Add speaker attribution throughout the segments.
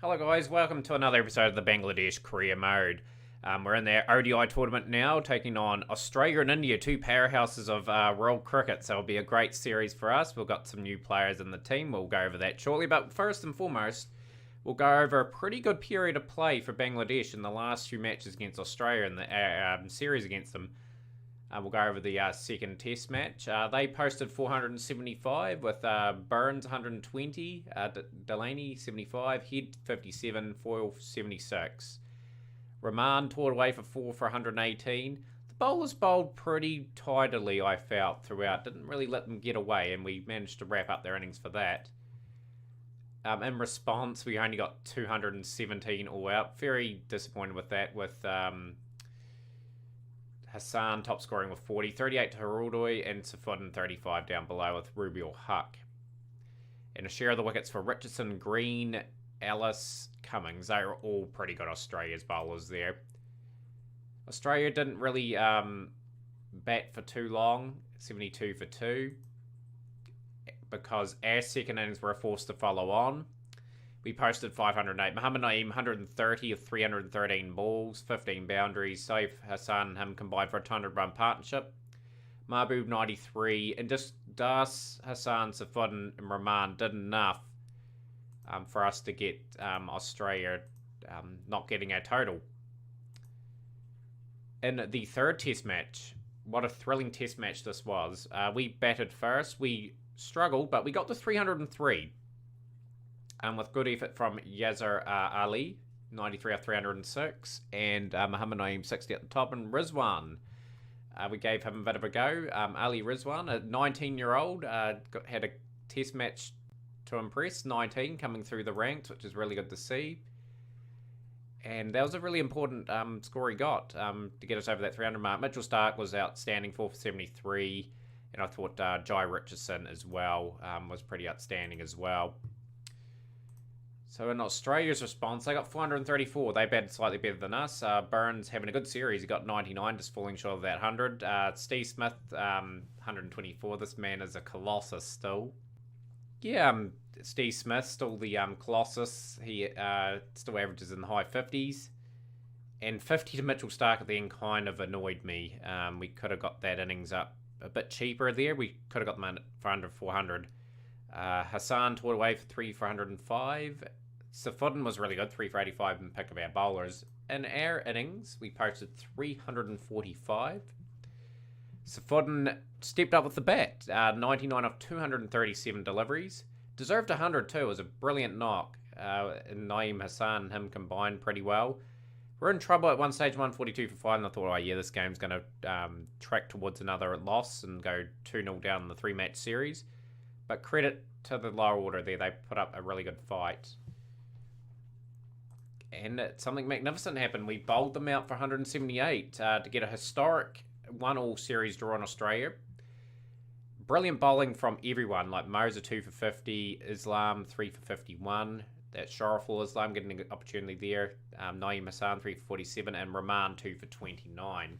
Speaker 1: Hello guys, welcome to another episode of the Bangladesh Career Mode. We're in their ODI tournament now, taking on Australia and India, two powerhouses of world cricket, so it'll be a great series for us. We've got some new players in the team, we'll go over that shortly, but first and foremost, we'll go over a pretty good period of play for Bangladesh in the last few matches against Australia and the series against them. We'll go over the second test match. They posted 475 with Burns 120, Delaney 75, Head 57, Foyle 76. Rahman toured away for 4 for 118. The bowlers bowled pretty tidily, I felt, throughout. Didn't really let them get away, and we managed to wrap up their innings for that. In response, we only got 217 all out. Very disappointed with that, with Hassan top scoring with 40, 38 to Harudoy, and Safudin 35 down below with Ruby Huck. And a share of the wickets for Richardson, Green, Ellis, Cummings. They were all pretty good Australia's bowlers there. Australia didn't really bat for too long, 72 for 2, because our second innings were forced to follow on. We posted 508. Muhammad Naeem, 130 of 313 balls, 15 boundaries. Saif, Hassan, and him combined for a 200-run partnership. Mahbub, 93. And just Das, Hassan, Safudin, and Rahman did enough for us to get Australia not getting our total. In the third test match, what a thrilling test match this was. We batted first. We struggled, but we got to 303. With good effort from Yazir Ali, 93 of 306, and Muhammad Naeem, 60 at the top, and Rizwan. We gave him a bit of a go. Ali Rizwan, a 19-year-old, had a test match to impress, 19, coming through the ranks, which is really good to see. And that was a really important score he got to get us over that 300 mark. Mitchell Starc was outstanding, 4 for 73, and I thought Jai Richardson as well was pretty outstanding as well. So in Australia's response, they got 434. They batted slightly better than us. Burns having a good series. He got 99, just falling short of that 100. Steve Smith, 124. This man is a colossus still. Yeah, Steve Smith, still the colossus. He still averages in the high 50s. And 50 to Mitchell Starc at the end kind of annoyed me. We could have got that innings up a bit cheaper there. We could have got them for under 400. Hassan toured away for 3 for 105. Safudin was really good, 3 for 85 in pick of our bowlers. In our innings, we posted 345. Safudin stepped up with the bat, 99 of 237 deliveries. Deserved 100 too, it was a brilliant knock. And Naeem, Hassan and him combined pretty well. We're in trouble at one stage, 142 for 5, and I thought, oh yeah, this game's going to track towards another loss and go 2-0 down in the 3-match series. But credit to the lower order there, they put up a really good fight. And something magnificent happened. We bowled them out for 178 to get a historic 1-all series draw in Australia. Brilliant bowling from everyone, like Moza 2 for 50, Islam 3 for 51. That's Sharaful Islam getting an opportunity there. Naeem Hassan 3 for 47, and Rahman 2 for 29.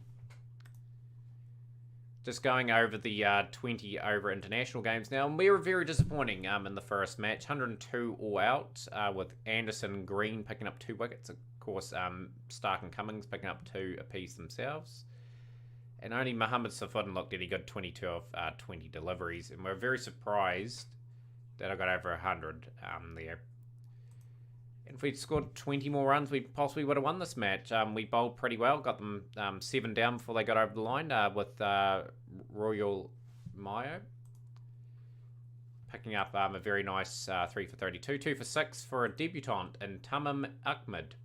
Speaker 1: Just going over the 20 over international games now, and we were very disappointing in the first match. 102 all out with Anderson and Green picking up 2 wickets. Of course, Starc and Cummings picking up 2 apiece themselves. And only Mohammad Safudin looked at he got 22 of 20 deliveries, and we're very surprised that I got over 100 there. And if we'd scored 20 more runs, we possibly would have won this match. We bowled pretty well, got them 7 down before they got over the line with Royal Mayo. Picking up a very nice 3 for 32, 2 for 6 for a debutant in Tamim Ahmed.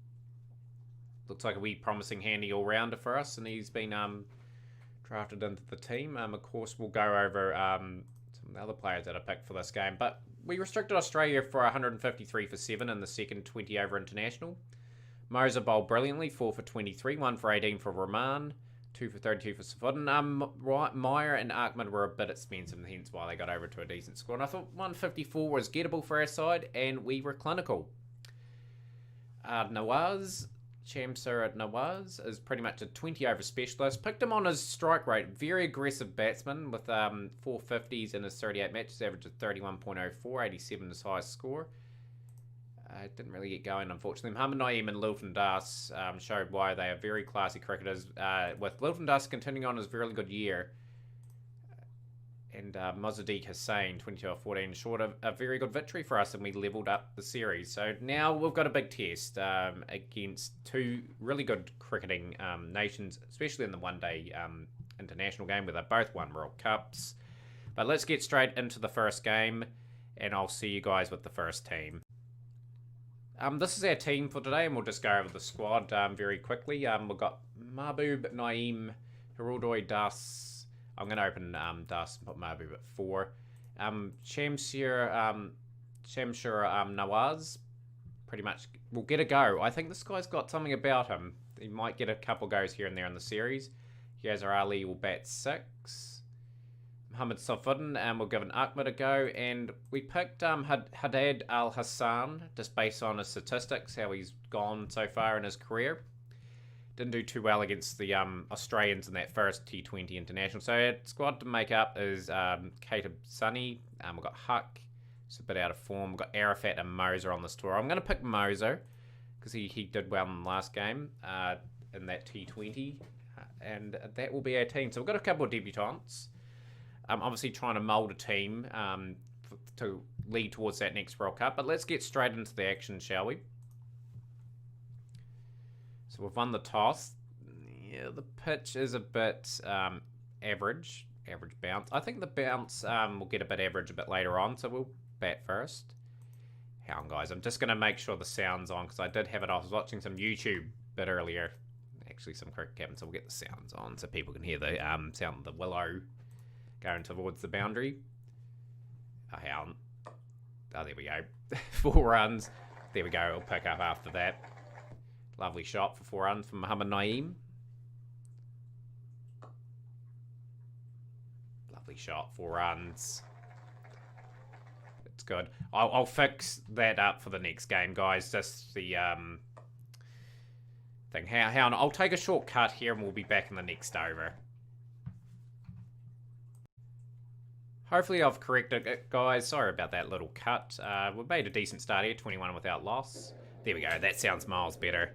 Speaker 1: Looks like a wee promising handy all-rounder for us, and he's been drafted into the team. Of course, we'll go over some of the other players that I picked for this game, but we restricted Australia for 153 for 7 in the second 20 over international. Moza bowled brilliantly, 4 for 23, 1 for 18 for Rahman, 2 for 32 for Safudin. Meyer and Ahmed were a bit expensive, and hence why they got over to a decent score. And I thought 154 was gettable for our side, and we were clinical. Nawaz Shamsurat Nawaz is pretty much a 20 over specialist. Picked him on his strike rate. Very aggressive batsman with 450s in his 38 matches, average of 31.04, 87 his highest score. Didn't really get going, unfortunately. Muhammad Naeem and Lilton Das showed why they are very classy cricketers, with Lilton Das continuing on his really good year. And Mozadiq Hussain, 22-14, short of a very good victory for us, and we leveled up the series. So now we've got a big test against two really good cricketing nations, especially in the one-day international game where they both won World Cups. But let's get straight into the first game, and I'll see you guys with the first team. This is our team for today, and we'll just go over the squad very quickly. We've got Mahbub, Naeem, Hiruldoy, Das. I'm going to open Das and put Mahbub at 4. Shamshir Nawaz pretty much will get a go. I think this guy's got something about him. He might get a couple goes here and there in the series. Yazar Ali will bat 6. Muhammad Safuddin, and we'll give an Ahmed a go. And we picked Haddad Al Hassan just based on his statistics, how he's gone so far in his career. Didn't do too well against the Australians in that first T20 international. So our squad to make up is Katib Sunny. We've got Huck, it's a bit out of form. We've got Arafat and Moser on this tour. I'm going to pick Moser because he did well in the last game in that T20. And that will be our team. So we've got a couple of debutants. Obviously trying to mould a team to lead towards that next World Cup. But let's get straight into the action, shall we? So we've won the toss. Yeah, the pitch is a bit average bounce. I think the bounce will get a bit average a bit later on, so we'll bat first. Hang on, guys. I'm just going to make sure the sound's on, because I did have it off. I was watching some YouTube a bit earlier. Actually, some cricket cabin, so we'll get the sounds on so people can hear the sound of the willow going towards the boundary. Oh, hang on. Oh, there we go. 4 runs. There we go. It'll pick up after that. Lovely shot for 4 runs from Muhammad Naeem. Lovely shot, 4 runs. It's good. I'll fix that up for the next game, guys. Just the thing. Hang on. I'll take a short cut here, and we'll be back in the next over. Hopefully I've corrected it, guys. Sorry about that little cut. We've made a decent start here, 21 without loss. There we go. That sounds miles better.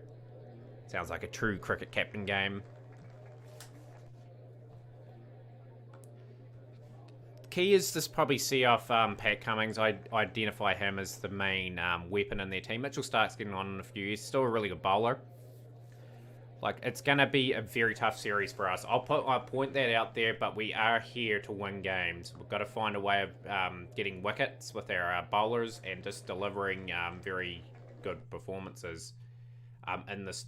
Speaker 1: Sounds like a true cricket captain game. Key is just probably see off Pat Cummins. I identify him as the main weapon in their team. Mitchell Stark's getting on in a few years. Still a really good bowler. Like, it's going to be a very tough series for us. I'll point that out there, but we are here to win games. We've got to find a way of getting wickets with our bowlers and just delivering very good performances in this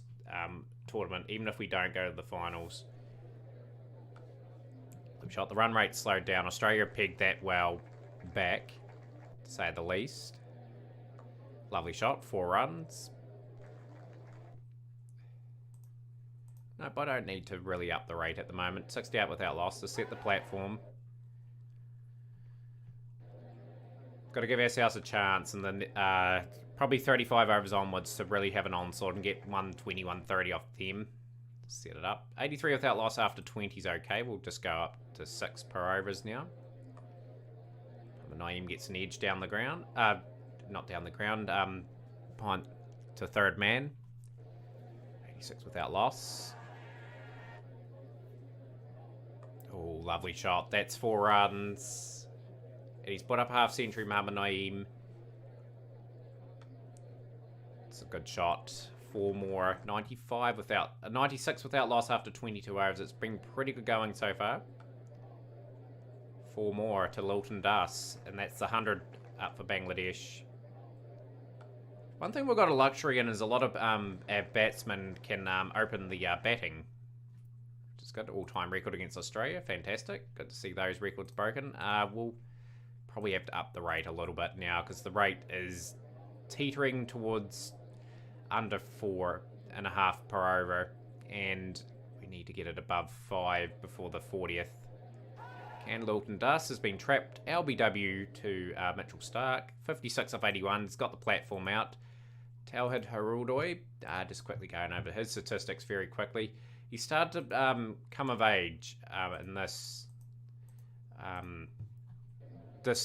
Speaker 1: tournament, even if we don't go to the finals. Good shot. The run rate slowed down. Australia pegged that well back, to say the least. Lovely shot. 4 runs. Nope, I don't need to really up the rate at the moment. 68 without loss to set the platform. Got to give ourselves a chance, and then probably 35 overs onwards to really have an onslaught and get 120, 130 off them. Set it up. 83 without loss after 20 is okay. We'll just go up to 6 per overs now. Naeem gets an edge down the ground. Not down the ground. Punt to third man. 86 without loss. Oh, lovely shot. That's 4 runs. And he's put up a half century, Muhammad Naeem. It's a good shot. 4 more. 96 without loss after 22 overs. It's been pretty good going so far. 4 more to Lilton Das. And that's the 100 up for Bangladesh. One thing we've got a luxury in is a lot of our batsmen can open the batting. Just got an all-time record against Australia. Fantastic. Good to see those records broken. We'll probably have to up the rate a little bit now because the rate is teetering towards under 4.5 per over, and we need to get it above 5 before the 40th. Can Lilton Das has been trapped. LBW to Mitchell Stark. 56 off 81. He's got the platform out. Tawhid Hiruldoy, just quickly going over his statistics very quickly. He started to come of age in this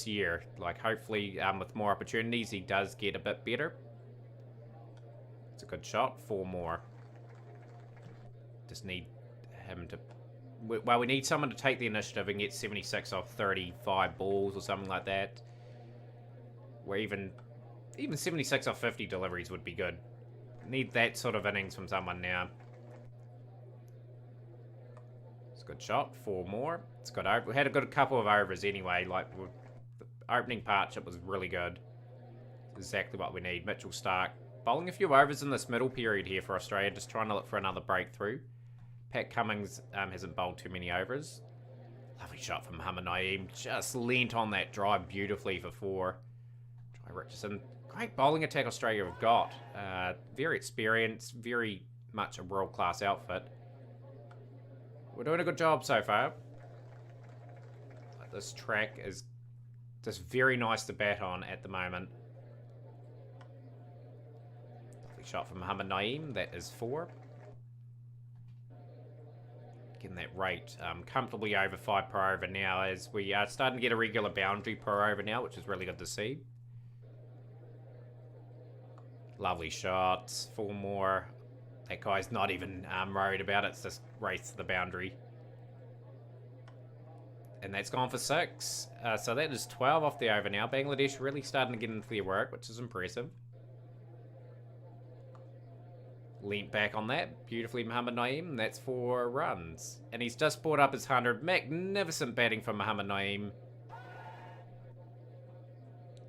Speaker 1: year. Like, hopefully with more opportunities, he does get a bit better. It's a good shot. 4 more. Just need him to... Well, we need someone to take the initiative and get 76 off 35 balls or something like that. Or even 76 off 50 deliveries would be good. Need that sort of innings from someone now. It's a good shot. 4 more. It's good. We had a good couple of overs anyway. Like, the opening partnership was really good. It's exactly what we need. Mitchell Stark bowling a few overs in this middle period here for Australia. Just trying to look for another breakthrough. Pat Cummins hasn't bowled too many overs. Lovely shot from Muhammad Naeem. Just leant on that drive beautifully for 4. Troy Richardson. Great bowling attack Australia have got. Very experienced. Very much a world-class outfit. We're doing a good job so far. This track is just very nice to bat on at the moment. Lovely shot from Muhammad Naeem. That is 4. Getting that rate comfortably over 5 per over now, as we are starting to get a regular boundary per over now, which is really good to see. Lovely shots. 4 more. That guy's not even worried about it. It's just race to the boundary. And that's gone for 6. So that is 12 off the over now. Bangladesh really starting to get into their work, which is impressive. Leant back on that. Beautifully, Muhammad Naeem. That's 4 runs. And he's just brought up his 100. Magnificent batting from Muhammad Naeem.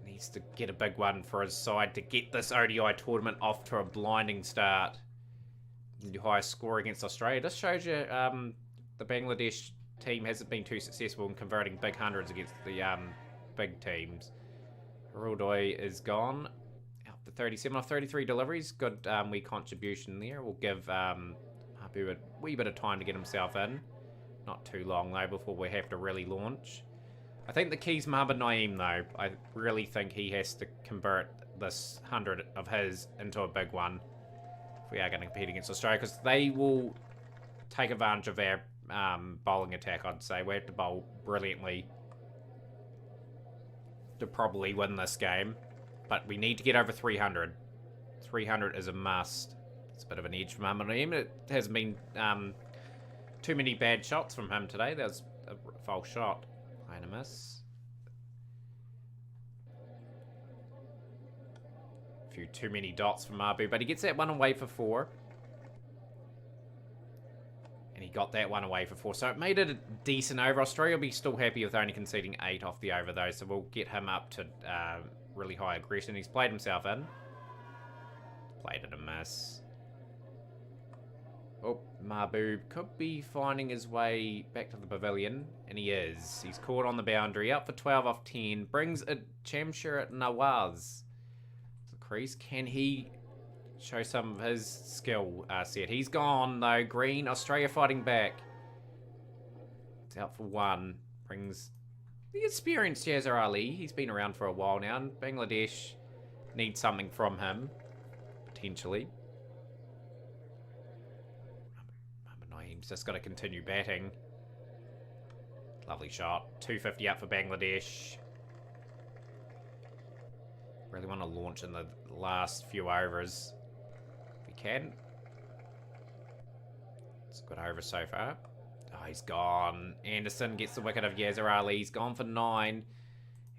Speaker 1: Needs to get a big one for his side to get this ODI tournament off to a blinding start. The highest score against Australia. This shows you the Bangladesh team hasn't been too successful in converting big hundreds against the big teams. Haraldoi is gone. Out for 37 off 33 deliveries. Good wee contribution there. We'll give Hapu a wee bit of time to get himself in. Not too long though before we have to really launch. I think the key's Muhammad Naeem though. I really think he has to convert this 100 of his into a big one if we are going to compete against Australia, because they will take advantage of our bowling attack, I'd say. We have to bowl brilliantly to probably win this game, but we need to get over 300. 300 is a must. It's a bit of an edge from Muhammad Naeem. It hasn't been too many bad shots from him today. That was a false shot. And a miss. A few too many dots from Abu, but he gets that one away for 4. And he got that one away for 4. So it made it a decent over. Australia will be still happy with only conceding 8 off the over though. So we'll get him up to really high aggression. He's played himself in. Played it a miss. Oh, Mahbub could be finding his way back to the pavilion, and he is. He's caught on the boundary, up for 12 off 10. Brings a Chamshir Nawaz to the crease. Can he show some of his skill set? He's gone, though. Green, Australia fighting back. It's out for 1. Brings the experienced Yazir Ali. He's been around for a while now, and Bangladesh needs something from him, potentially. He's just got to continue batting. Lovely shot. 250 up for Bangladesh. Really want to launch in the last few overs if we can. It's a good over so far. Oh, he's gone. Anderson gets the wicket of Yazir Ali. He's gone for 9.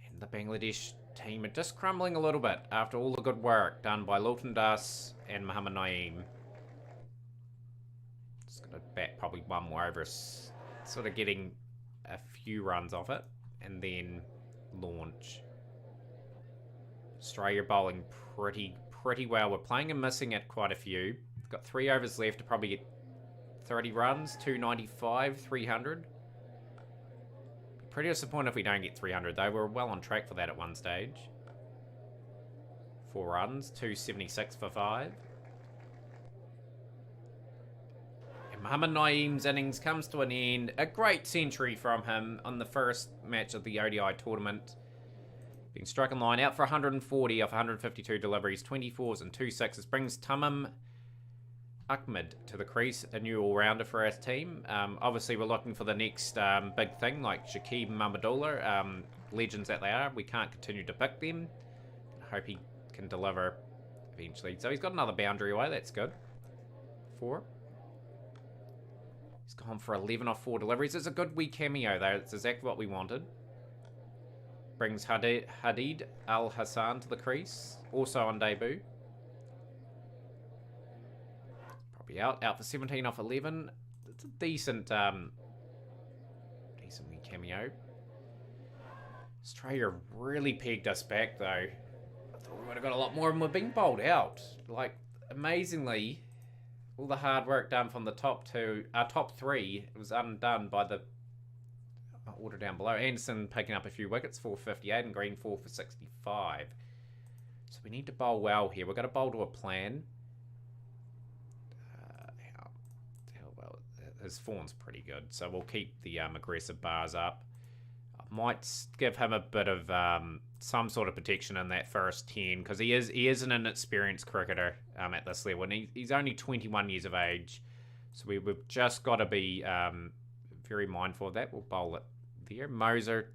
Speaker 1: And the Bangladesh team are just crumbling a little bit after all the good work done by Lawton Das and Muhammad Naeem. Gonna bat probably 1 more over, sort of getting a few runs off it, and then launch. Australia bowling pretty well. We're playing and missing at quite a few. We've got 3 overs left to probably get 30 runs, 295, 300. Pretty disappointed if we don't get 300 though. We're well on track for that at one stage. 4 runs, 276 for 5. Muhammad Naeem's innings comes to an end. A great century from him on the first match of the ODI tournament. Being struck in line, out for 140 off 152 deliveries, 24s and 2 6s. Brings Tamim Ahmed to the crease, a new all-rounder for our team. Obviously, we're looking for the next big thing, like Shakib Mahmudullah. Legends that they are. We can't continue to pick them. I hope he can deliver a eventually. So he's got another boundary away. That's good. 4. He's gone for 11 off 4 deliveries. It's a good wee cameo, though. It's exactly what we wanted. Brings Hadid Al Hassan to the crease. Also on debut. Probably out. Out for 17 off 11. It's a decent wee cameo. Australia really pegged us back, though. I thought we would have got a lot more, and we're being bowled out. Like, amazingly, all the hard work done from the top 3, it was undone by the order down below. Anderson picking up a few wickets, 458, and Green 4 for 65. So we need to bowl well here. We've got to bowl to a plan. How well? His form's pretty good, so we'll keep the aggressive bars up. Might give him a bit of some sort of protection in that first 10, because he is an inexperienced cricketer at this level, and he's only 21 years of age, so we've just got to be very mindful of that. We'll bowl it there. Moser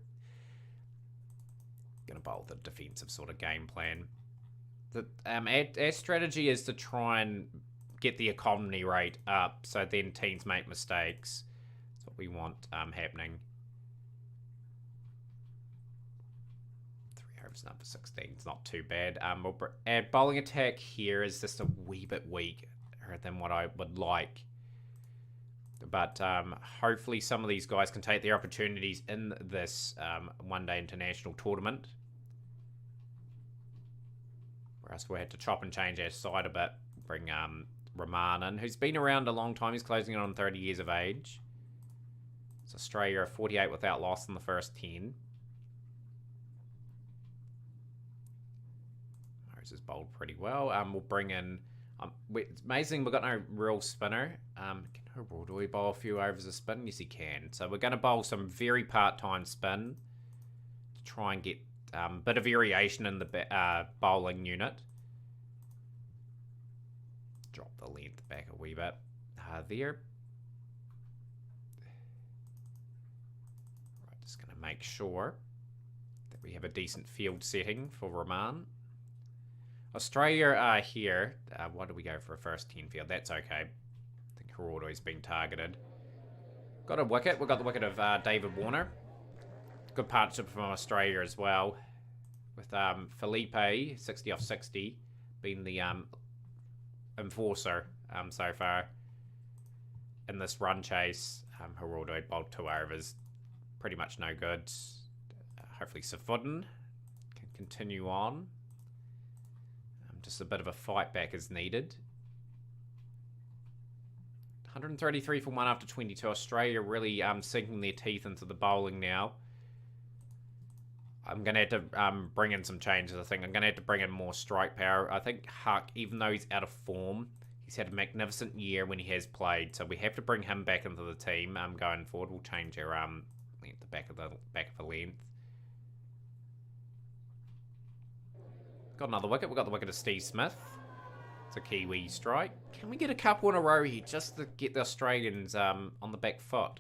Speaker 1: going to bowl the defensive sort of game plan. Our strategy is to try and get the economy rate up, so then teams make mistakes. That's what we want happening. Number 16 is not too bad. Our bowling attack here is just a wee bit weaker than what I would like, but hopefully some of these guys can take their opportunities in this one-day international tournament, or else we'll have to chop and change our side a bit. Bring Rahman in, who's been around a long time. He's closing in on 30 years of age. It's Australia 48 without loss in the first 10. Is bowled pretty well. We'll bring in. It's amazing we've got no real spinner. Do we bowl a few overs of spin? Yes, he can. So we're going to bowl some very part-time spin to try and get a bit of variation in the bowling unit. Drop the length back a wee bit there. Right, just going to make sure that we have a decent field setting for Rahman. Australia here. Why do we go for a first 10 field? That's okay. I think Hirordoi's been targeted. Got a wicket. We've got the wicket of David Warner. Good partnership from Australia as well. With Felipe, 60 off 60, being the enforcer so far in this run chase. Hirordoi bowled 2 overs. Pretty much no good. Hopefully Safudin can continue on. Just a bit of a fight back is needed. 133 for 1 after 22. Australia really sinking their teeth into the bowling now. I'm going to have to bring in some changes, I think. I'm going to have to bring in more strike power. I think Huck, even though he's out of form, he's had a magnificent year when he has played. So we have to bring him back into the team going forward. We'll change our length, the back of the length. Got another wicket. We've got the wicket of Steve Smith. It's a Kiwi strike. Can we get a couple in a row here just to get the Australians on the back foot?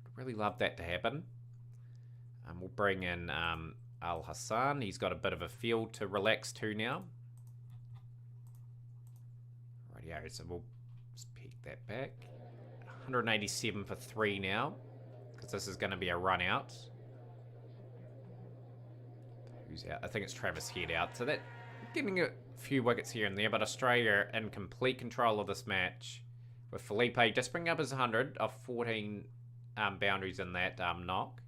Speaker 1: I'd really love that to happen. We'll bring in Al Hassan. He's got a bit of a field to relax to now. Rightio, so we'll just pick that back. 187 for 3 now, because this is going to be a run out. Who's out? I think it's Travis Head out. So that getting a few wickets here and there, but Australia in complete control of this match with Felipe just bringing up his 100 of 14 boundaries in that knock.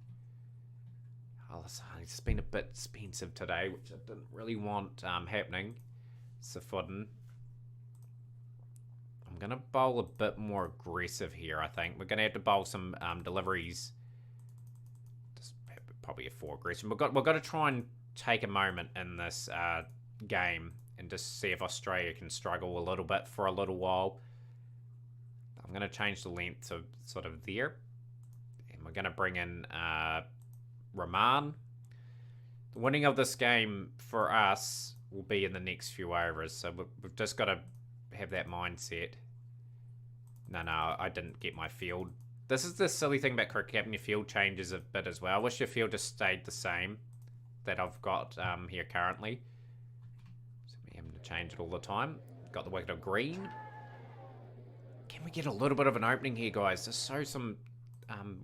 Speaker 1: He's just been a bit expensive today, which I didn't really want happening. Safudin. I'm going to bowl a bit more aggressive here, I think. We're going to have to bowl some deliveries. Just probably a 4 aggression. We've got to try and take a moment in this game and just see if Australia can struggle a little bit for a little while. I'm going to change the length to sort of there. And we're going to bring in Rahman. The winning of this game for us will be in the next few overs. So we've just got to have that mindset. No, I didn't get my field. This is the silly thing about cricket, having your field changes a bit as well. I wish your field just stayed the same that I've got here currently. So we have change it all the time. Got the wicket of green. Can we get a little bit of an opening here, guys? To show some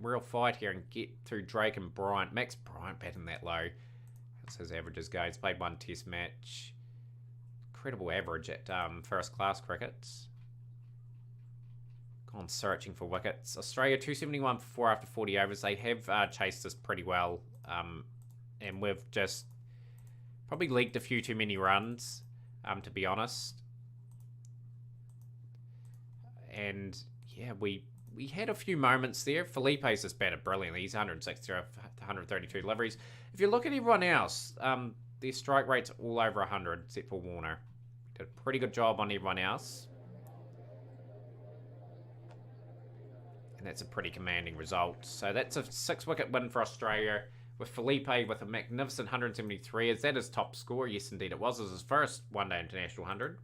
Speaker 1: real fight here and get through Drake and Bryant. Max Bryant batting that low. That's his averages go. He's played one test match. Incredible average at first class crickets. Gone searching for wickets. Australia 271 for 4 after 40 overs. They have chased us pretty well. And we've just probably leaked a few too many runs, to be honest. And yeah, we had a few moments there. Felipe's just batted brilliantly. He's 160 off 132 deliveries. If you look at everyone else, their strike rate's all over 100, except for Warner. Did a pretty good job on everyone else. And that's a pretty commanding result. So that's a 6-wicket win for Australia, with Felipe with a magnificent 173. Is that his top score? Yes, indeed it was. It was his first one-day international 100.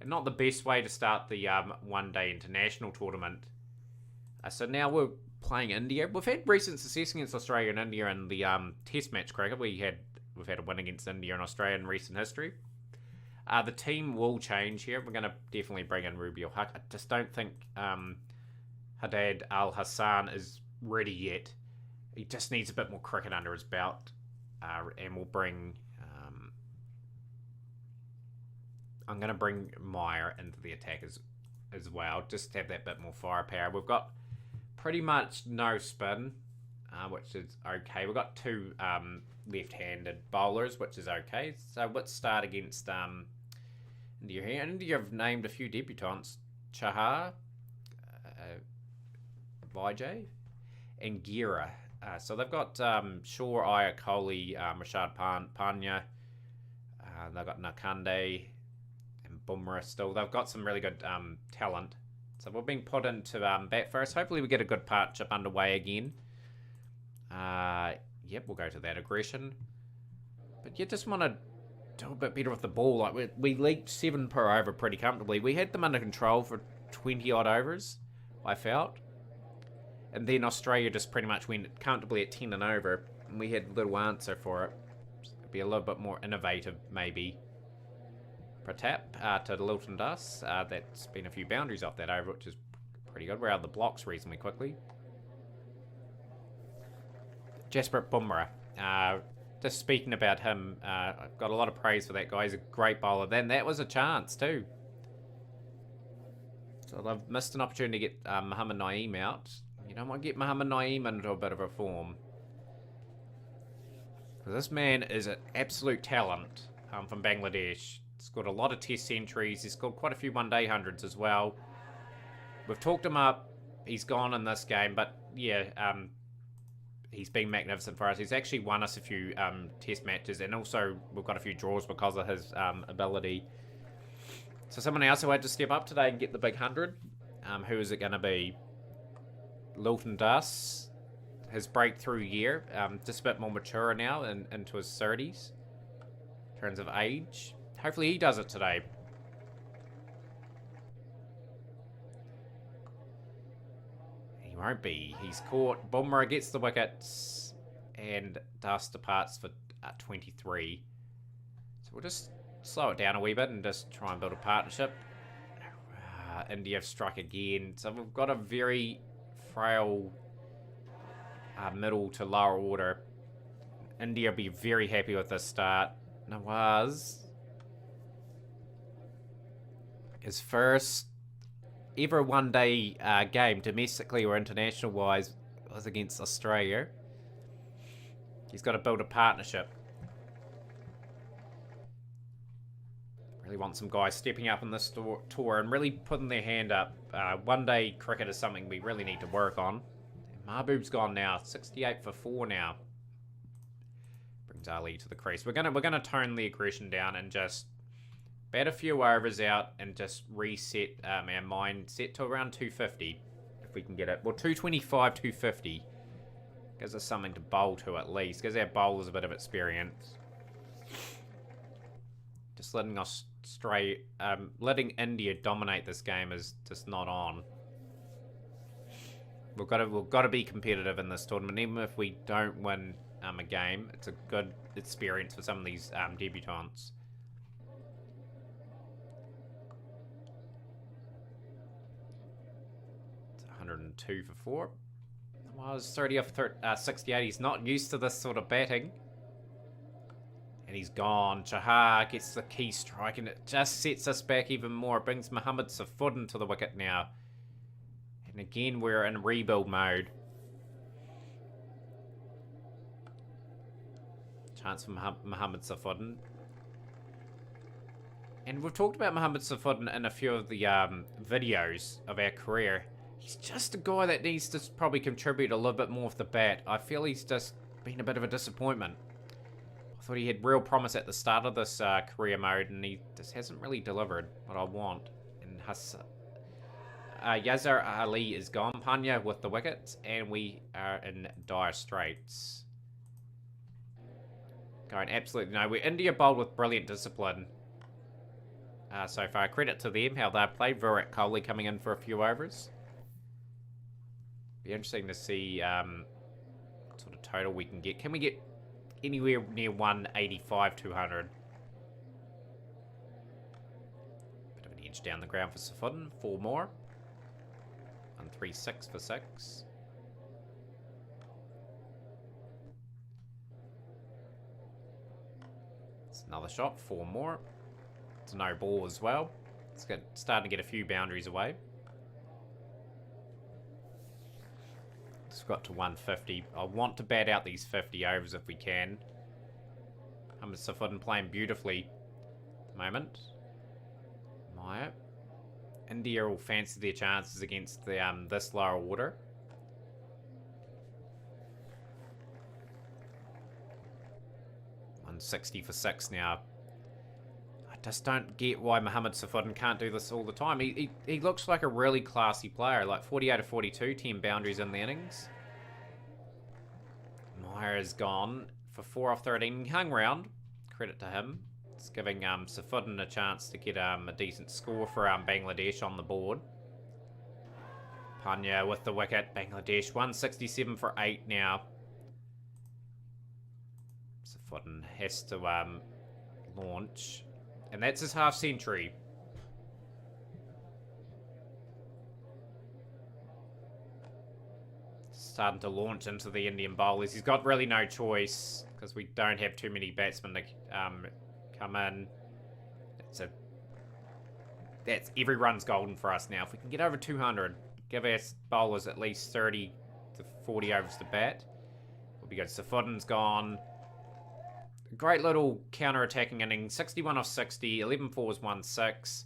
Speaker 1: And not the best way to start the one-day international tournament. So now we're playing India. We've had recent success against Australia and India in the test match cricket. We've had a win against India and Australia in recent history. The team will change here. We're going to definitely bring in Rubio Huck. I just don't think Haddad Al Hassan is ready yet. He just needs a bit more cricket under his belt. And we'll bring... I'm going to bring Meyer into the attack as well. Just to have that bit more firepower. We've got pretty much no spin, which is okay. We've got 2 left-handed bowlers, which is okay. So let's start against India here. India have named a few debutants. Chahar, Vijay, and Gira. So they've got Shaw, Iyer, Kohli, Rashad Panya. They've got Nakande and Bumrah still. They've got some really good talent. So we're being put into bat first. Hopefully we get a good partnership underway again. Yep, we'll go to that aggression. But you just want to do a bit better with the ball. Like we leaked 7 per over pretty comfortably. We had them under control for 20 odd overs, I felt. And then Australia just pretty much went comfortably at 10 and over. And we had little answer for it. It'd be a little bit more innovative, maybe. Pratap to Lilton Das. That's been a few boundaries off that over, which is pretty good. We're out of the blocks reasonably quickly. Jasprit Bumrah. Just speaking about him, I've got a lot of praise for that guy. He's a great bowler. Then that was a chance too. So they've missed an opportunity to get Muhammad Naeem out. You don't want to get Muhammad Naeem into a bit of a form. This man is an absolute talent from Bangladesh. He's got a lot of test centuries. He's got quite a few one-day hundreds as well. We've talked him up. He's gone in this game, but yeah, he's been magnificent for us. He's actually won us a few test matches, and also we've got a few draws because of his ability. So someone else who had to step up today and get the big 100. Who is it going to be? Lilton Das. His breakthrough year. Just a bit more mature now and into his 30s. In terms of age. Hopefully he does it today. He won't be. He's caught. Bumrah gets the wickets. And Das departs for 23. So we'll just slow it down a wee bit and just try and build a partnership. India have struck again. So we've got a very frail middle to lower order. India will be very happy with this start. Nawaz. His first ever one-day game, domestically or international-wise, was against Australia. He's got to build a partnership. Really want some guys stepping up in this tour and really putting their hand up. One-day cricket is something we really need to work on. Mahbub's gone now, 68 for 4 now. Brings Ali to the crease. We're gonna tone the aggression down and just bat a few overs out and just reset our mindset to around 250 if we can get it. Well, 225, 250 gives us something to bowl to at least. Gives our bowlers a bit of experience. Just letting letting India dominate this game is just not on. We've got to be competitive in this tournament. Even if we don't win a game, it's a good experience for some of these debutants. 102 for 4. Well, it's 30 off 68. He's not used to this sort of batting. And he's gone. Chahar gets the key strike, and it just sets us back even more. It brings Mohammad Safuddin to the wicket now. And again, we're in rebuild mode. Chance for Mohammad Safuddin. And we've talked about Mohammad Safuddin in a few of the videos of our career. He's just a guy that needs to probably contribute a little bit more with the bat. I feel he's just been a bit of a disappointment. I thought he had real promise at the start of this career mode, and he just hasn't really delivered what I want. And Yazar Ali is gone. Panya with the wickets, and we are in dire straits. Going absolutely nowhere. India bowled with brilliant discipline so far. Credit to them, how they played. Virat Kohli coming in for a few overs. Be interesting to see what sort of total we can get. Can we get anywhere near 185, 200? Bit of an edge down the ground for Safuddin. 4 more. 136 for 6. It's another shot. 4 more. It's a no ball as well. It's starting to get a few boundaries away. It's got to 150. I want to bat out these 50 overs if we can. Safuddin playing beautifully at the moment. Maya. India will fancy their chances against the this lower order. $160 for 6 now. I just don't get why Mohammad Safuddin can't do this all the time. He looks like a really classy player, like 48 of 42, 10 boundaries in the innings. Meyer is gone for 4 off 13. He hung round. Credit to him. It's giving Safuddin a chance to get a decent score for Bangladesh on the board. Panya with the wicket. Bangladesh 167 for 8 now. Safuddin has to launch. And that's his half century. Starting to launch into the Indian bowlers. He's got really no choice because we don't have too many batsmen to come in. That's every run's golden for us now. If we can get over 200, give our bowlers at least 30 to 40 overs to bat, we'll be good. Safuddin's gone. Great little counter-attacking inning. 61 off 60, 11 fours, 1-6.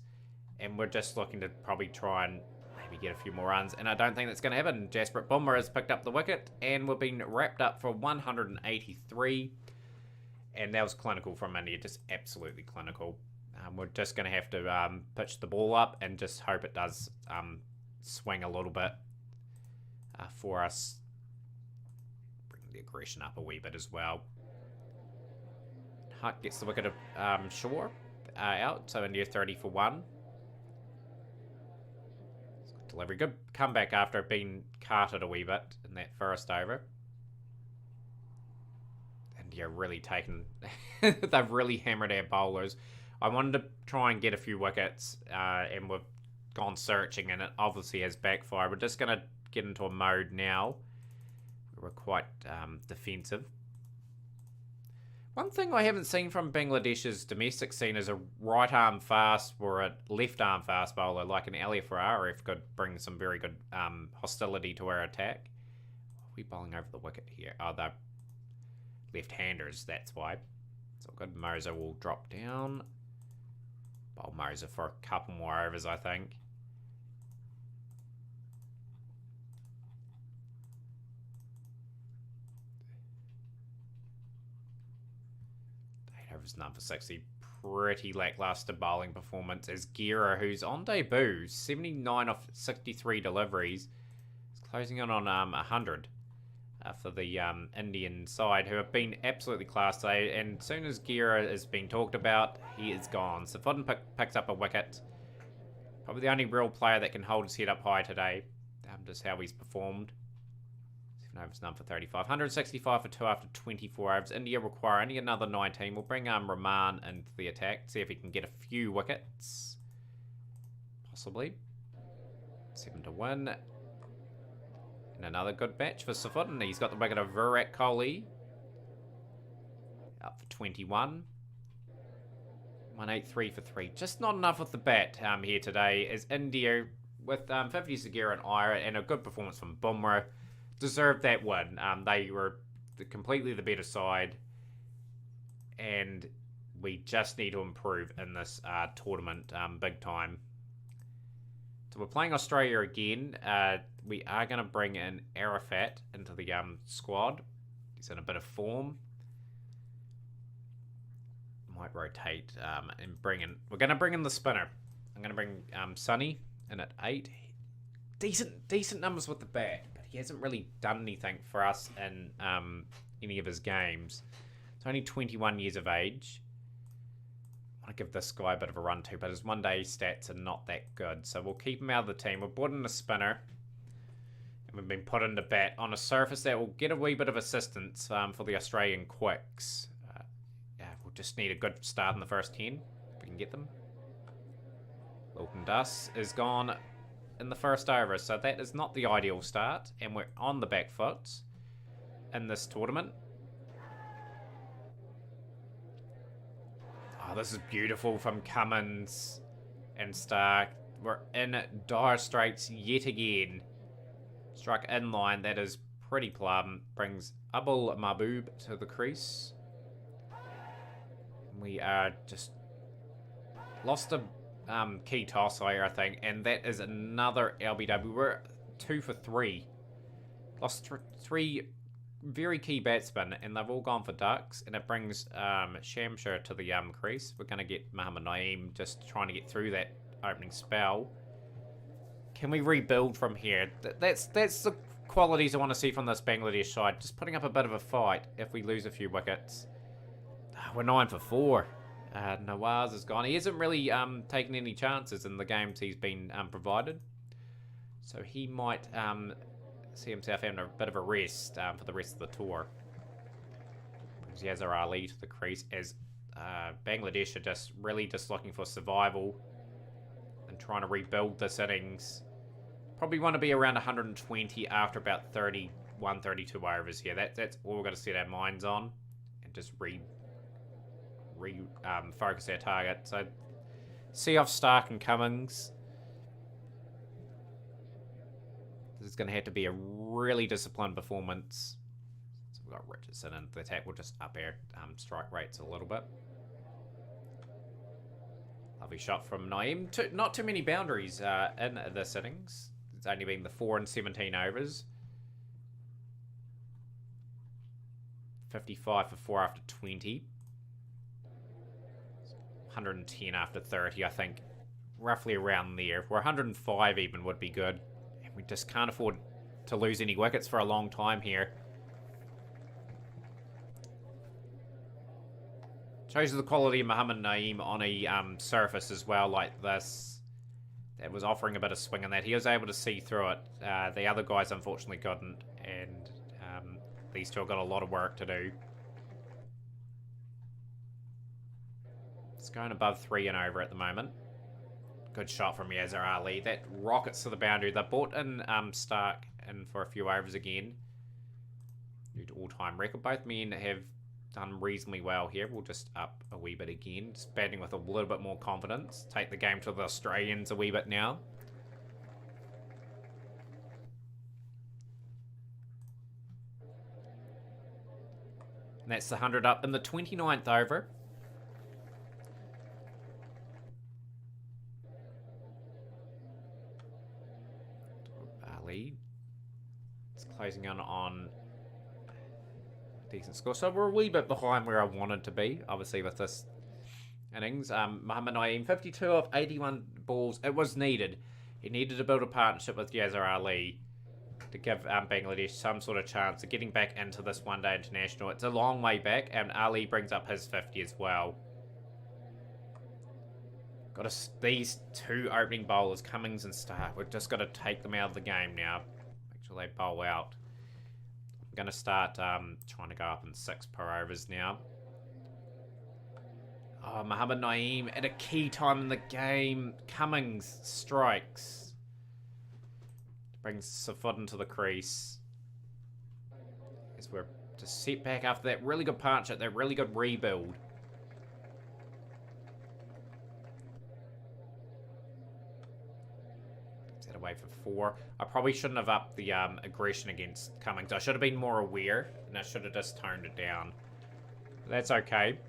Speaker 1: And we're just looking to probably try and maybe get a few more runs. And I don't think that's going to happen. Jasprit Bumrah has picked up the wicket. And we've been wrapped up for 183. And that was clinical from India. Just absolutely clinical. We're just going to have to pitch the ball up and just hope it does swing a little bit for us. Bring the aggression up a wee bit as well. Huck gets the wicket of Shaw out, so India 30 for 1. Delivery. Good comeback after being carted a wee bit in that first over. India really taken... they've really hammered our bowlers. I wanted to try and get a few wickets, and we've gone searching, and it obviously has backfired. We're just going to get into a mode now. We're quite defensive. One thing I haven't seen from Bangladesh's domestic scene is a right-arm fast or a left-arm fast bowler like an Ali Fararif could bring some very good hostility to our attack. Are we bowling over the wicket here? Oh, they're left-handers, that's why. It's all good. Moza will drop down. Bowl Moza for a couple more overs, I think. Overs 9 for 60. Pretty lackluster bowling performance as Gira, who's on debut, 79 off 63 deliveries, is closing in on 100 for the Indian side, who have been absolutely class today. And as soon as Gira has been talked about, he is gone. Safuddin picks up a wicket. Probably the only real player that can hold his head up high today. Just how he's performed. Overs 9 for 35. 165 for 2 after 24 overs. India require only another 19. We'll bring Rahman into the attack. See if he can get a few wickets. Possibly. 7 to win. And another good match for Safut, and he's got the wicket of Virat Kohli. Up for 21. 183 for 3. Just not enough with the bat here today, as India, with 50 Sagira and Iyer, and a good performance from Bumrah, deserved that win. They were completely the better side, and we just need to improve in this tournament big time. So we're playing Australia again. We are going to bring in Arafat into the squad. He's in a bit of form. Might rotate and bring in... We're going to bring in the spinner. I'm going to bring Sonny in at 8. Decent numbers with the bat, but he hasn't really done anything for us in any of his games. He's only 21 years of age. I want to give this guy a bit of a run too, but his one-day stats are not that good, so we'll keep him out of the team. We've brought in a spinner, and we've been put into bat on a surface that will get a wee bit of assistance for the Australian quicks. We'll just need a good start in the first 10, if we can get them. Wilton Duss is gone in the first over, so that is not the ideal start, and we're on the back foot in this tournament. Oh, this is beautiful from Cummins and Stark. We're in dire straits yet again. Struck in line, that is pretty plum. Brings Abul Mahbub to the crease. We are just lost a key toss here, I think, and that is another LBW. We're 2 for 3. Lost 3 very key batsmen, and they've all gone for ducks, and it brings Shamshir to the crease. We're going to get Mohammad Naeem just trying to get through that opening spell. Can we rebuild from here? That's the qualities I want to see from this Bangladesh side. Just putting up a bit of a fight if we lose a few wickets. We're 9 for 4. Nawaz is gone. He hasn't really taken any chances in the games he's been provided. So he might see himself having a bit of a rest for the rest of the tour. Brings Yazar Ali to the crease as Bangladesh are just really just looking for survival and trying to rebuild this innings. Probably want to be around 120 after about 31, 32 overs here. That's all we've got to set our minds on and just focus our target. So see off Stark and Cummins. This is going to have to be a really disciplined performance. So we've got Richardson and the attack will just up our strike rates a little bit. Lovely shot from Naeem. Not too many boundaries in this innings. It's only been the 4 and 17 overs. 55 for 4 after 20. 110 after 30, I think. Roughly around there. If we're 105 even would be good. And we just can't afford to lose any wickets for a long time here. Shows you the quality of Mohammad Naeem on a surface as well like this. That was offering a bit of swing in that. He was able to see through it. The other guys unfortunately couldn't. And these two have got a lot of work to do. It's going above 3 and over at the moment. Good shot from Yazar Ali. That rockets to the boundary. They brought in Stark in for a few overs again. New to all-time record. Both men have done reasonably well here. We'll just up a wee bit again. Just batting with a little bit more confidence. Take the game to the Australians a wee bit now. And that's the 100 up in the 29th over. Ali. It's closing in on a decent score. So we're a wee bit behind where I wanted to be, obviously, with this innings. Mohammad Naeem, 52 of 81 balls. It was needed. He needed to build a partnership with Yazar Ali to give Bangladesh some sort of chance of getting back into this one-day international. It's a long way back, and Ali brings up his 50 as well. These two opening bowlers, Cummins and Stark, we've just got to take them out of the game now. Make sure they bowl out. I'm going to start trying to go up in 6 per overs now. Oh, Mohammad Naeem at a key time in the game. Cummins strikes. Brings Safud into the crease. As we're just set back after that really good partnership, that really good rebuild. Set away for 4. I probably shouldn't have upped the aggression against Cummings. I should have been more aware, and I should have just toned it down. But that's okay.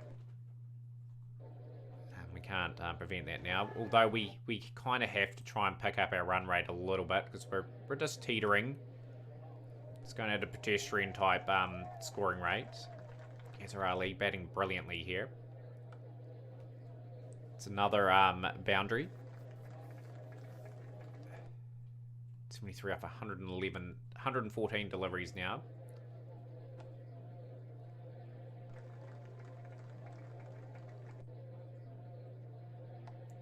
Speaker 1: We can't prevent that now. Although we kind of have to try and pick up our run rate a little bit because we're just teetering. It's going at a pedestrian type scoring rate. Yazir Ali batting brilliantly here. It's another boundary. 73 off 114 deliveries now.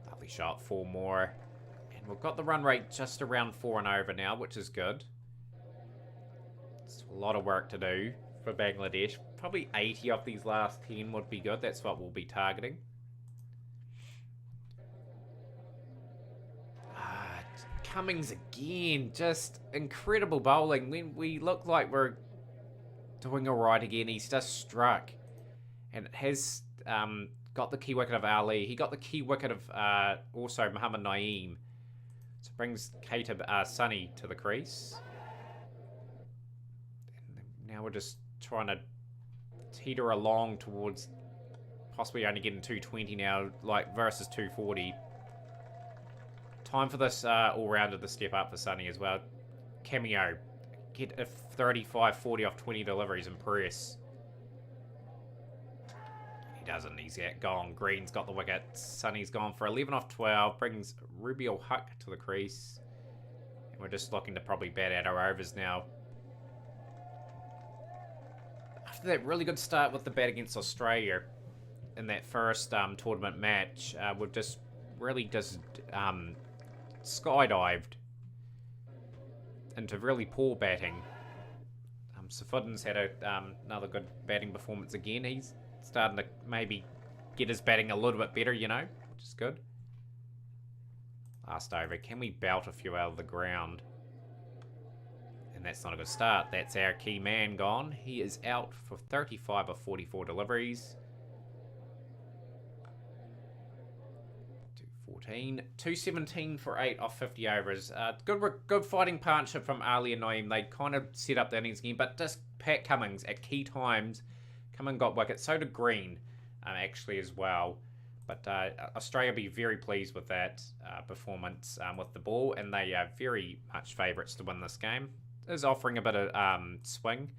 Speaker 1: Lovely shot, 4 more. And we've got the run rate just around 4 and over now, which is good. It's a lot of work to do for Bangladesh. Probably 80 off these last 10 would be good. That's what we'll be targeting. Cummings again. Just incredible bowling. When we look like we're doing alright again, he's just struck. And it has got the key wicket of Ali. He got the key wicket of also Muhammad Naeem. So it brings Katib Sunny to the crease. Now we're just trying to teeter along towards possibly only getting 220 now, like versus 240. Time for this all-rounder to step up for Sunny as well. Cameo. Get a 35-40 off 20 deliveries and press. He doesn't. He's gone. Green's got the wicket. Sunny's gone for 11 off 12. Brings Rubiel Huck to the crease. And we're just looking to probably bat out our overs now. After that really good start with the bat against Australia in that first tournament match, we've just really skydived into really poor batting. Safudin's had another good batting performance again. He's starting to maybe get his batting a little bit better, you know, which is good. Last over. Can we belt a few out of the ground? And that's not a good start. That's our key man gone. He is out for 35 of 44 deliveries. 214. 217 for 8 off 50 overs. Good fighting partnership from Ali and Naeem. They kind of set up the innings again, but just Pat Cummings at key times. Cummings got wickets. So did Green, actually, as well. But Australia will be very pleased with that performance with the ball, and they are very much favourites to win this game. Is offering a bit of swing,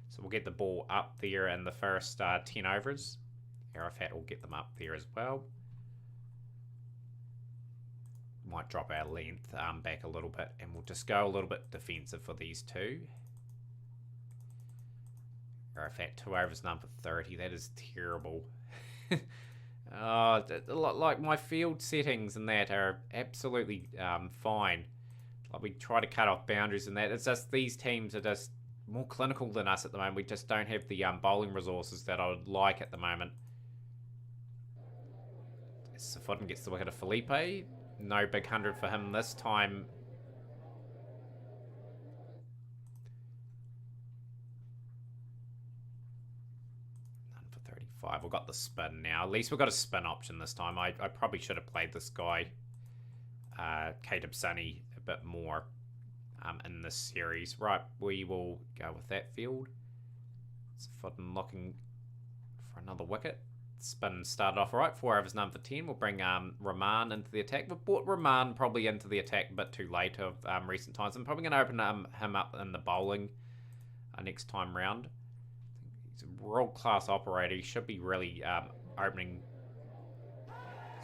Speaker 1: so we'll get the ball up there in the first 10 overs. Arafat will get them up there as well. Might drop our length back a little bit, and we'll just go a little bit defensive for these two. Arafat 2 overs, number 30. That is terrible. Like my field settings and that are absolutely fine. Like we try to cut off boundaries and that. It's just these teams are just more clinical than us at the moment. We just don't have the bowling resources that I would like at the moment. Safudin gets the wicket of Felipe. No big 100 for him this time. None for 35. We've got the spin now. At least we've got a spin option this time. I probably should have played this guy, Katib Sunny, a bit more in this series. Right, we will go with that field. Safudin looking for another wicket. Spin started off right. 4 overs, none for 10. We'll bring Rahman into the attack. We've brought Rahman probably into the attack a bit too late of recent times. I'm probably going to open him up in the bowling next time round. He's a world-class operator. He should be really opening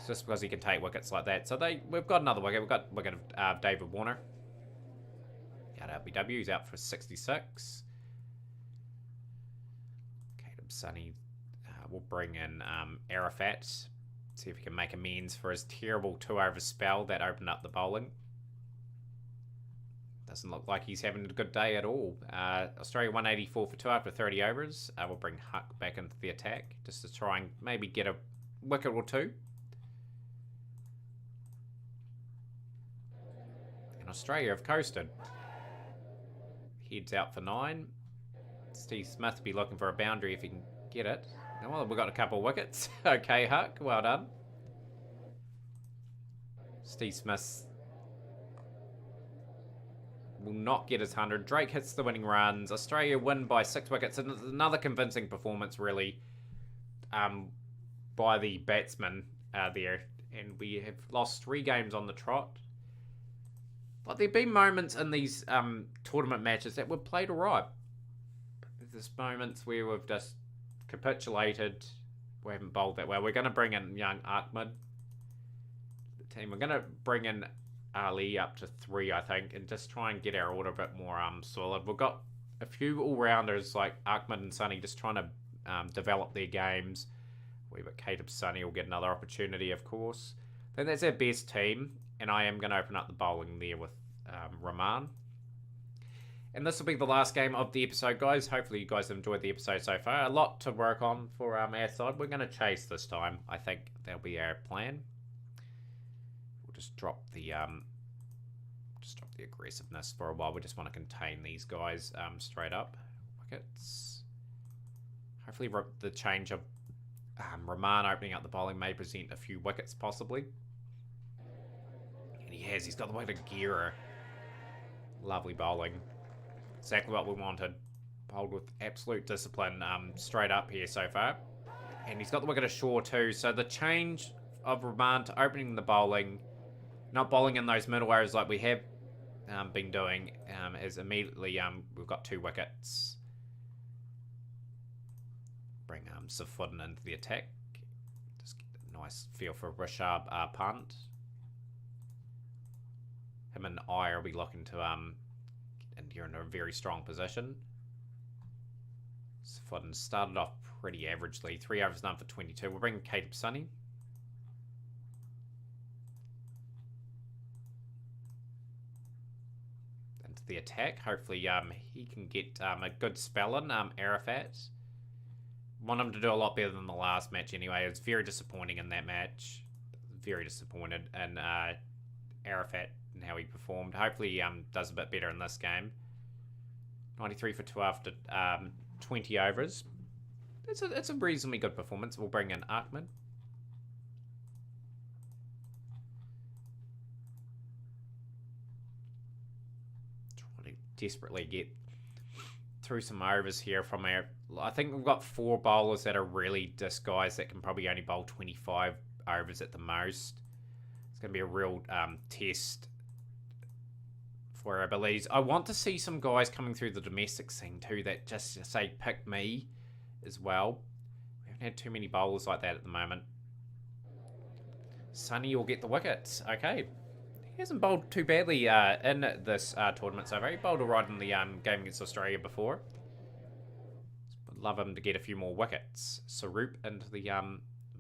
Speaker 1: just because he can take wickets like that. So we've got another wicket. We've got wicket of David Warner. Out LBW. He's out for 66. Katib Sunny. We'll bring in Arafat, see if he can make amends for his terrible 2 over spell that opened up the bowling. Doesn't look like he's having a good day at all. Australia 184 for 2 after 30 overs. We'll bring Huck back into the attack just to try and maybe get a wicket or two. And Australia have coasted. heads out for 9. Steve Smith will be looking for a boundary if he can get it. Well, we've got a couple of wickets. Okay, Huck, well done. Steve Smith will not get his 100. Drake hits the winning runs. Australia win by 6 wickets. And another convincing performance, really, by the batsman there. And we have lost 3 games on the trot. But there have been moments in these tournament matches that were played alright. There's moments where we've just capitulated. We haven't bowled that well. We're going to bring in young Ahmed. The team. We're going to bring in Ali up to 3, I think, and just try and get our order a bit more solid. We've got a few all-rounders like Ahmed and Sunny just trying to develop their games. But Caleb Sunny will get another opportunity, of course. I think that's our best team, and I am going to open up the bowling there with Rahman. And this will be the last game of the episode, guys. Hopefully you guys have enjoyed the episode so far. A lot to work on for our side. We're going to chase this time. I think that'll be our plan. We'll just drop the aggressiveness for a while. We just want to contain these guys straight up. Wickets. Hopefully the change of Rahman opening up the bowling may present a few wickets, possibly. And he has. He's got the wicket of Gira. Lovely bowling. Exactly what we wanted. Bowled with absolute discipline straight up here so far. And he's got the wicket of Shaw too. So the change of Rahman to opening the bowling, not bowling in those middle areas like we have been doing, is immediately we've got 2 wickets. Bring Safuddin into the attack. Just get a nice feel for Rishabh Pant. Him and I will be looking to and you're in a very strong position. Safuddin started off pretty averagely. 3 overs done for 22. We'll bring Caleb Sunny. Into the attack. Hopefully he can get a good spell in. Arafat. Want him to do a lot better than the last match anyway. It was very disappointing in that match. Very disappointed in Arafat and how he performed. Hopefully he does a bit better in this game. 93 for 2 after 20 overs. It's a reasonably good performance. We'll bring in Ahmed. Trying to desperately get through some overs here from our... I think we've got 4 bowlers that are really just guys that can probably only bowl 25 overs at the most. It's going to be a real test for our abilities. I want to see some guys coming through the domestic scene too that just say pick me as well. We haven't had too many bowlers like that at the moment. Sunny will get the wickets. Okay. He hasn't bowled too badly in this tournament so far. He bowled alright in the game against Australia before. But love him to get a few more wickets. Sarup into the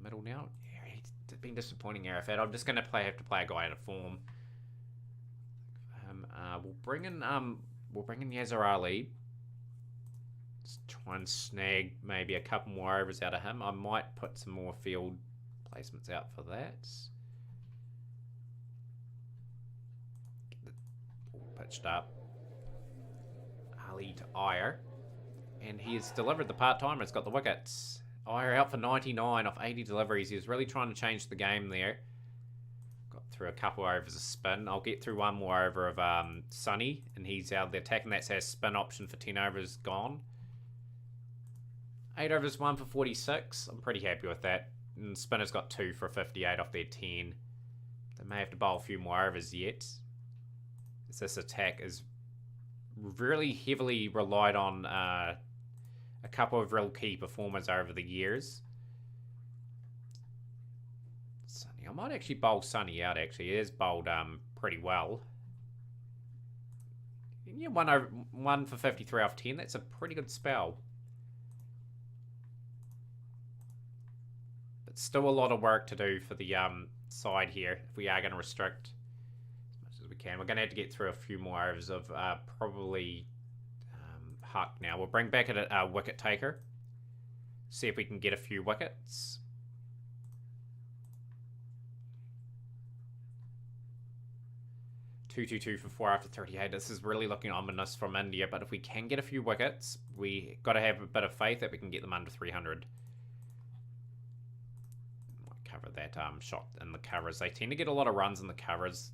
Speaker 1: middle now. Yeah, he's been disappointing, Arafat. I'm just going to have to play a guy out of form. We'll bring in Yazar Ali. Just try and snag maybe a couple more overs out of him. I might put some more field placements out for that. Get the ball pitched up. Ali to Iyer. And he has delivered the part-timer. It's got the wickets. Iyer out for 99 off 80 deliveries. He was really trying to change the game there. Through a couple overs of spin. I'll get through one more over of Sunny, and he's out of the attack, and that's our spin option for 10 overs gone. 8 overs, 1 for 46. I'm pretty happy with that. And spinner's got 2 for 58 off their 10. They may have to bowl a few more overs yet. As this attack is really heavily relied on a couple of real key performers over the years. I might actually bowl Sunny out, actually. He is bowled pretty well. Yeah, 1 for 53 off 10. That's a pretty good spell. But still a lot of work to do for the side here if we are going to restrict as much as we can. We're going to have to get through a few more overs of probably Huck now. We'll bring back a wicket taker. See if we can get a few wickets. 222 for 4 after 38. This is really looking ominous from India, but if we can get a few wickets, we got to have a bit of faith that we can get them under 300. Might cover that shot in the covers. They tend to get a lot of runs in the covers.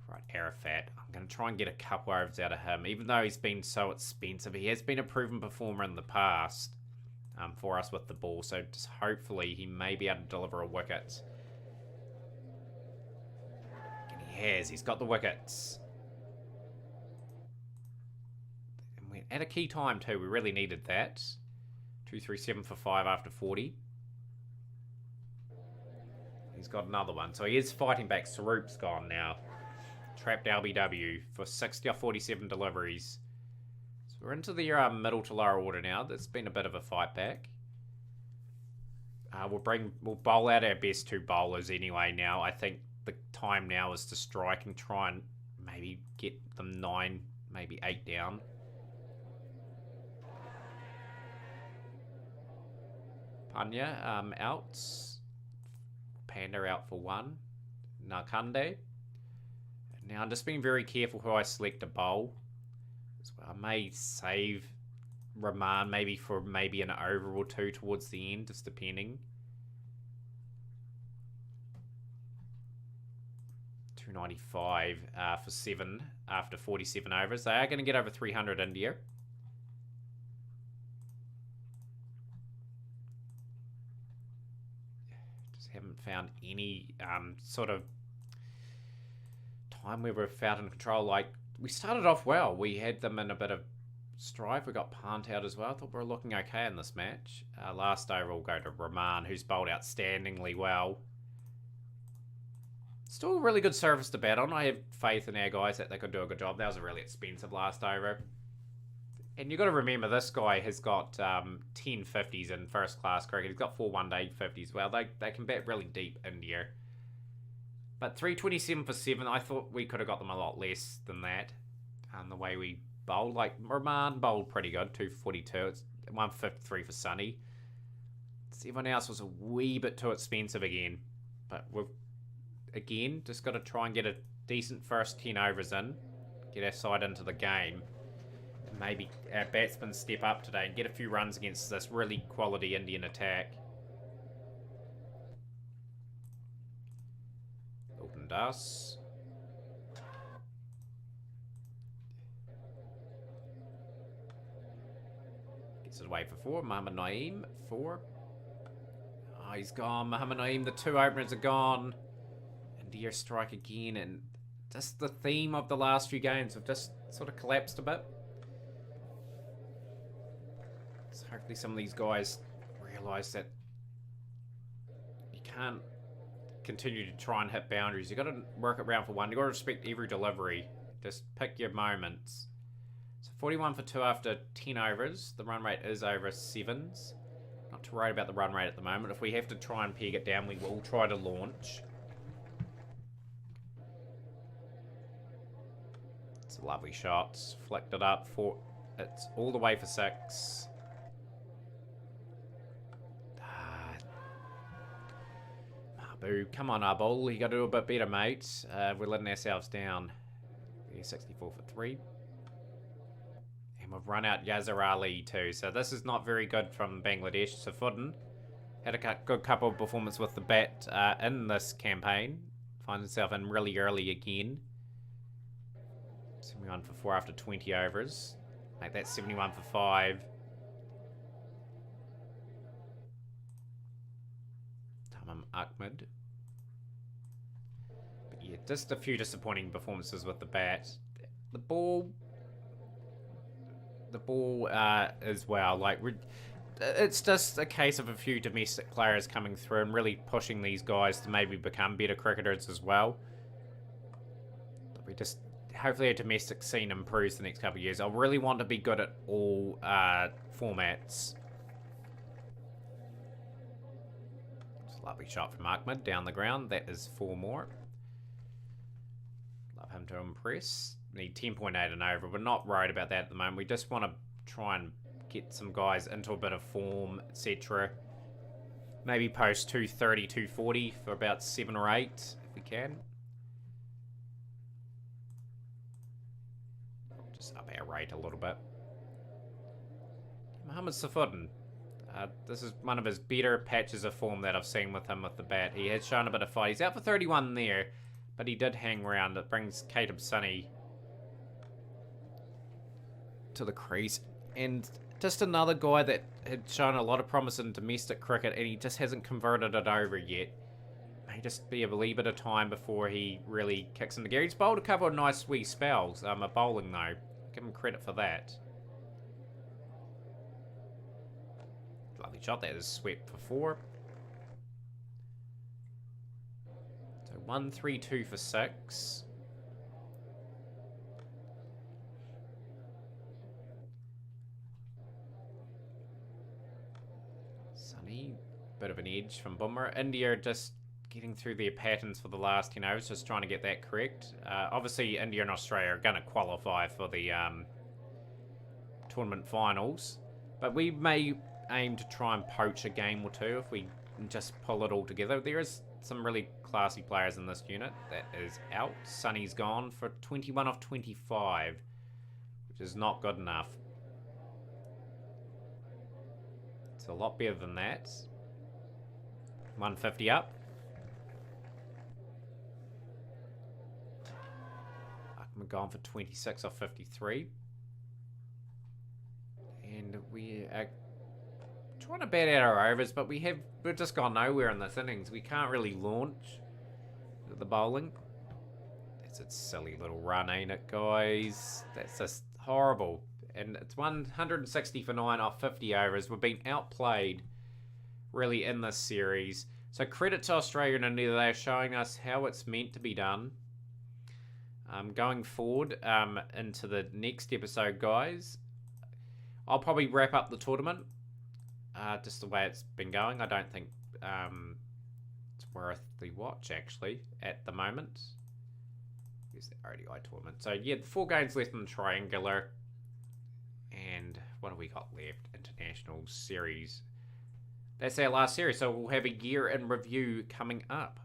Speaker 1: Right, Arafat. I'm going to try and get a couple overs out of him. Even though he's been so expensive, he has been a proven performer in the past for us with the ball. So just hopefully he may be able to deliver a wicket. And he has. He's got the wickets. And we're at a key time too. We really needed that. 237 for 5 after 40. He's got another one. So he is fighting back. Sarup's gone now. Trapped LBW for 60 off 47 deliveries. So we're into the middle to lower order now. There's been a bit of a fight back. We'll bowl out our best 2 bowlers anyway now. I think the time now is to strike and try and maybe get them 9, maybe 8 down. Panya out. Panda out for 1. Narkande. Now, I'm just being very careful who I select to bowl. I may save Rahman maybe for maybe an over or 2 towards the end, just depending. 295 for 7 after 47 overs. They are going to get over 300 India. Just haven't found any sort of time where we've felt in control. Like, we started off well. We had them in a bit of strife. We got Pant out as well. I thought we were looking okay in this match. Last over will go to Rahman, who's bowled outstandingly well. Still a really good service to bat on. I have faith in our guys that they could do a good job. That was a really expensive last over. And you've got to remember, this guy has got 10 50s in first class cricket. He's got 4 one-day 50s. Well, they can bat really deep India. But 327 for 7, I thought we could have got them a lot less than that. And the way we bowled, like Rahman bowled pretty good, 242. It's 153 for Sunny. Everyone else was a wee bit too expensive again. But we've, again, just got to try and get a decent first 10 overs in. Get our side into the game. And maybe our batsmen step up today and get a few runs against this really quality Indian attack. Das. Gets it away for 4. Mohammad Naeem, 4. Oh, he's gone. Mohammad Naeem, the 2 openers are gone. India strike again, and just the theme of the last few games have just sort of collapsed a bit. So hopefully some of these guys realise that you can't continue to try and hit boundaries. You've got to work it round for 1. You've got to respect every delivery. Just pick your moments. So 41 for 2 after 10 overs. The run rate is over 7s. Not too worried about the run rate at the moment. If we have to try and peg it down, we will try to launch. It's a lovely shot. Flicked it up. It's all the way for 6. Come on, Arbol. You got to do a bit better, mate. We're letting ourselves down. Yeah, 64 for 3. And we've run out Yazar Ali too. So this is not very good from Bangladesh. Safudin had a good couple of performances with the bat in this campaign. Finds himself in really early again. 71 for 4 after 20 overs. Make that 71 for 5. Ahmed. But yeah, just a few disappointing performances with the bat. The ball as well. Like, it's just a case of a few domestic players coming through and really pushing these guys to maybe become better cricketers as well. But we just, hopefully, a domestic scene improves the next couple of years. I really want to be good at all formats. Lovely shot from Ahmed down the ground. That is 4 more. Love him to impress. Need 10.8 and over. We're not worried about that at the moment. We just want to try and get some guys into a bit of form, etc. Maybe post 230, 240 for about 7 or 8 if we can. Just up our rate a little bit. Mohamed Safudin. This is one of his better patches of form that I've seen with him with the bat. He has shown a bit of fight. He's out for 31 there, but he did hang around. It brings Caleb Sonny to the crease. And just another guy that had shown a lot of promise in domestic cricket, and he just hasn't converted it over yet. May just be a wee bit of time before he really kicks into gear. He's bowled a couple of nice wee spells. A bowling though. Give him credit for that. Lovely shot. That is swept for 4. So 1, 3, 2 for 6. Sunny, bit of an edge from Bumrah. India just getting through their patterns for the last 10 overs, just trying to get that correct. Obviously, India and Australia are going to qualify for the tournament finals, but we may aim to try and poach a game or two if we just pull it all together. There is some really classy players in this unit. That is out. Sunny's gone for 21 off 25, which is not good enough. It's a lot better than that. 150 up. We're gone for 26 off 53. And we are trying to bat out our overs, but we've just gone nowhere in this innings. We can't really launch the bowling. That's a silly little run, ain't it, guys? That's just horrible. And it's 160 for 9 off 50 overs. We've been outplayed, really, in this series. So credit to Australia and India. They're showing us how it's meant to be done. Going forward into the next episode, guys, I'll probably wrap up the tournament. Just the way it's been going. I don't think it's worth the watch, actually, at the moment. Here's the ODI tournament. So, yeah, 4 games left in the triangular. And what have we got left? International series. That's our last series, so we'll have a year in review coming up.